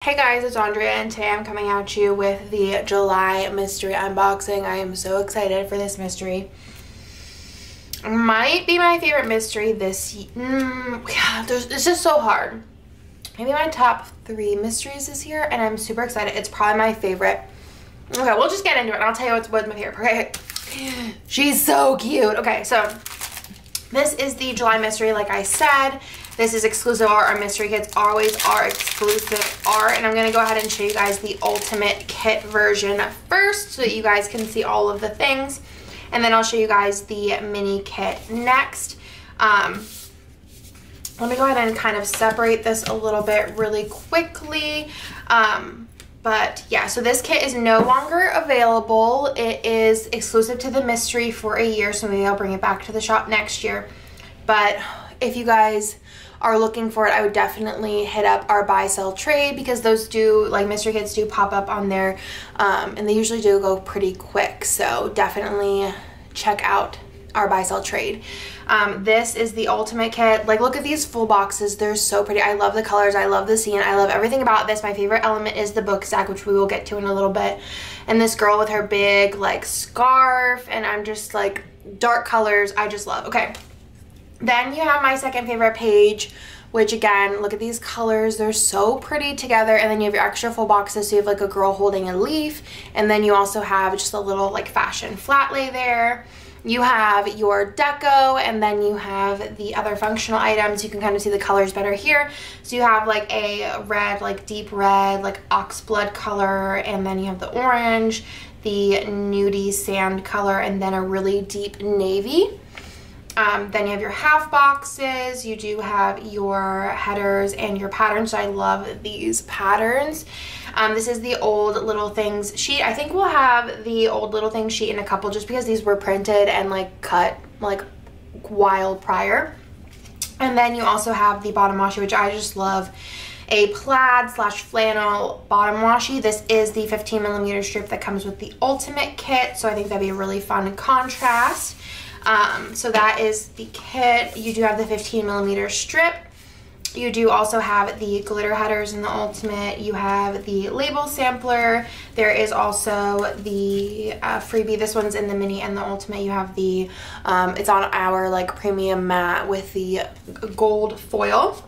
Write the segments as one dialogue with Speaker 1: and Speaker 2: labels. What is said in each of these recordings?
Speaker 1: Hey guys, it's Andrea and today I'm coming at you with the July mystery unboxing. I am so excited for this mystery. Might be my favorite mystery this year. It's just so hard. Maybe my top 3 mysteries this year, and I'm super excited. It's probably my favorite. Okay, we'll just get into it and I'll tell you what's my favorite. Okay, she's so cute. Okay, so this is the July mystery, like I said. This is exclusive art. Our mystery kits always are exclusive art. And I'm going to go ahead and show you guys the ultimate kit version first so that you guys can see all of the things. And then I'll show you guys the mini kit next. Let me go ahead and kind of separate this a little bit really quickly. But yeah, so this kit is no longer available. It is exclusive to the mystery for a year, so maybe I'll bring it back to the shop next year. But if you guys are looking for it, I would definitely hit up our buy sell trade, because those do, like, mystery kits do pop up on there, and they usually do go pretty quick, so definitely check out our buy sell trade. This is the ultimate kit. Like, look at these full boxes. They're so pretty. I love the colors. I love the scene. I love everything about this. My favorite element is the book stack, which we will get to in a little bit, and this girl with her big, like, scarf, and I'm just like, dark colors I just love. Okay, then you have my second favorite page, which again, look at these colors. They're so pretty together. And then you have your extra full boxes. So you have like a girl holding a leaf. And then you also have just a little like fashion flat lay there. You have your deco, and then you have the other functional items. You can kind of see the colors better here. So you have like a red, like deep red, like oxblood color. And then you have the orange, the nudie sand color, and then a really deep navy. Then you have your half boxes. You do have your headers and your patterns. So I love these patterns. This is the old little things sheet. I think we'll have the old little things sheet in a couple, just because these were printed and like cut like wild prior. And then you also have the bottom washi, which I just love. A plaid / flannel bottom washi. This is the 15mm strip that comes with the ultimate kit. So I think that'd be a really fun contrast. So that is the kit. You do have the 15mm strip. You do also have the glitter headers in the ultimate. You have the label sampler. There is also the freebie. This one's in the mini and the ultimate. You have the, it's on our like premium mat with the gold foil.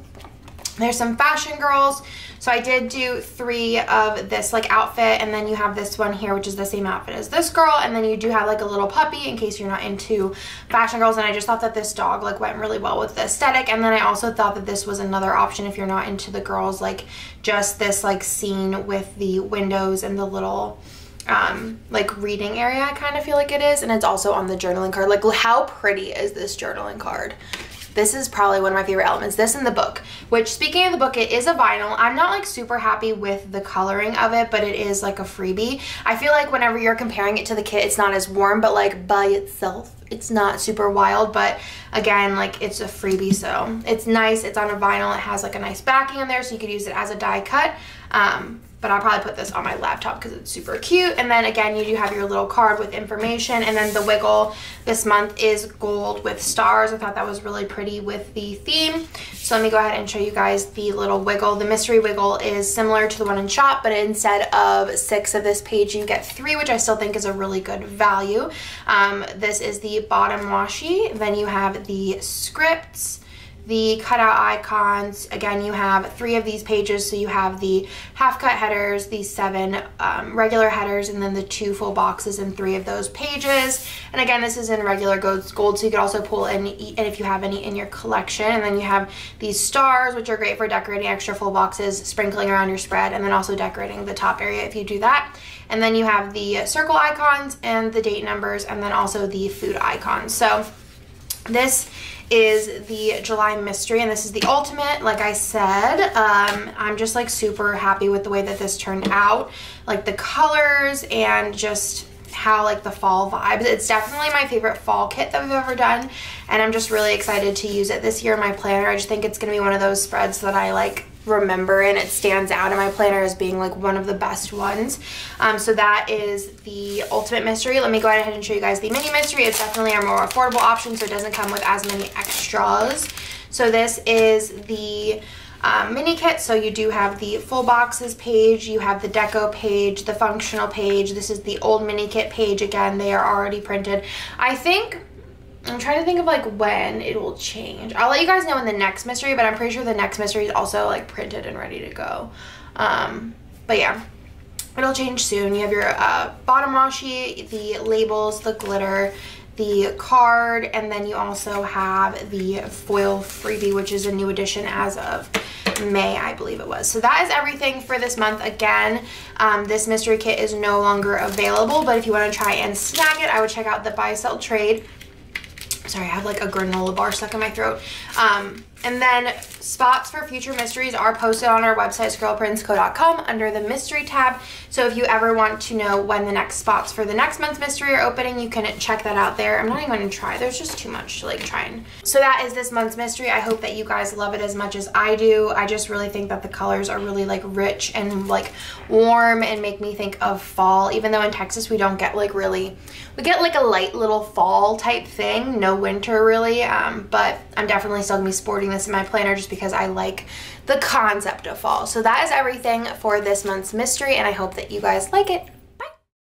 Speaker 1: There's some fashion girls. So I did do 3 of this like outfit, and then you have this one here, which is the same outfit as this girl, and then you do have like a little puppy in case you're not into fashion girls. And I just thought that this dog like went really well with the aesthetic. And then I also thought that this was another option if you're not into the girls, like just this like scene with the windows and the little like reading area. I kind of feel like it is, and it's also on the journaling card. Like, how pretty is this journaling card? This is probably one of my favorite elements. This and the book, which, speaking of the book, it is a vinyl. I'm not like super happy with the coloring of it, but it is like a freebie. I feel like whenever you're comparing it to the kit, it's not as warm, but like by itself, it's not super wild. But again, like, it's a freebie, so it's nice. It's on a vinyl. It has like a nice backing in there, so you could use it as a die cut. But I'll probably put this on my laptop because it's super cute. And then again, you do have your little card with information. And then the wiggle this month is gold with stars. I thought that was really pretty with the theme. So let me go ahead and show you guys the little wiggle. The mystery wiggle is similar to the one in shop, but instead of 6 of this page, you get 3, which I still think is a really good value. This is the bottom washi. Then you have the scripts, the cutout icons. Again, you have 3 of these pages, so you have the half cut headers, the 7 regular headers, and then the 2 full boxes in 3 of those pages. And again, this is in regular gold, so you could also pull in if you have any in your collection. And then you have these stars, which are great for decorating extra full boxes, sprinkling around your spread, and then also decorating the top area if you do that. And then you have the circle icons and the date numbers, and then also the food icons. So this is the July mystery, and this is the ultimate. Like I said, I'm just like super happy with the way that this turned out, like the colors and just how like the fall vibes. It's definitely my favorite fall kit that we've ever done, and I'm just really excited to use it this year in my planner. I just think it's gonna be one of those spreads that I like remember, and it stands out in my planner as being like one of the best ones. So that is the ultimate mystery. Let me go ahead and show you guys the mini mystery. It's definitely a more affordable option, so it doesn't come with as many extras. So this is the mini kit. So you do have the full boxes page, you have the deco page, the functional page. This is the old mini kit page. Again, they are already printed. I'm trying to think of like when it will change. I'll let you guys know in the next mystery, but I'm pretty sure the next mystery is also like printed and ready to go. But yeah, it'll change soon. You have your bottom washi, the labels, the glitter, the card, and then you also have the foil freebie, which is a new edition as of May, I believe it was. So that is everything for this month. Again, this mystery kit is no longer available, but if you want to try and snag it, I would check out the buy sell trade. Sorry, I have like a granola bar stuck in my throat. And then spots for future mysteries are posted on our website, scribbleprintsco.com, under the mystery tab. So if you ever want to know when the next spots for the next month's mystery are opening, you can check that out there. I'm not even going to try. There's just too much to like try and... So that is this month's mystery. I hope that you guys love it as much as I do. I just really think that the colors are really like rich and like warm and make me think of fall. Even though in Texas we don't get like really... We get like a light little fall type thing. No winter really. But I'm definitely still going to be sporting this in my planner just because I like the concept of fall. So that is everything for this month's mystery, and I hope that you guys like it.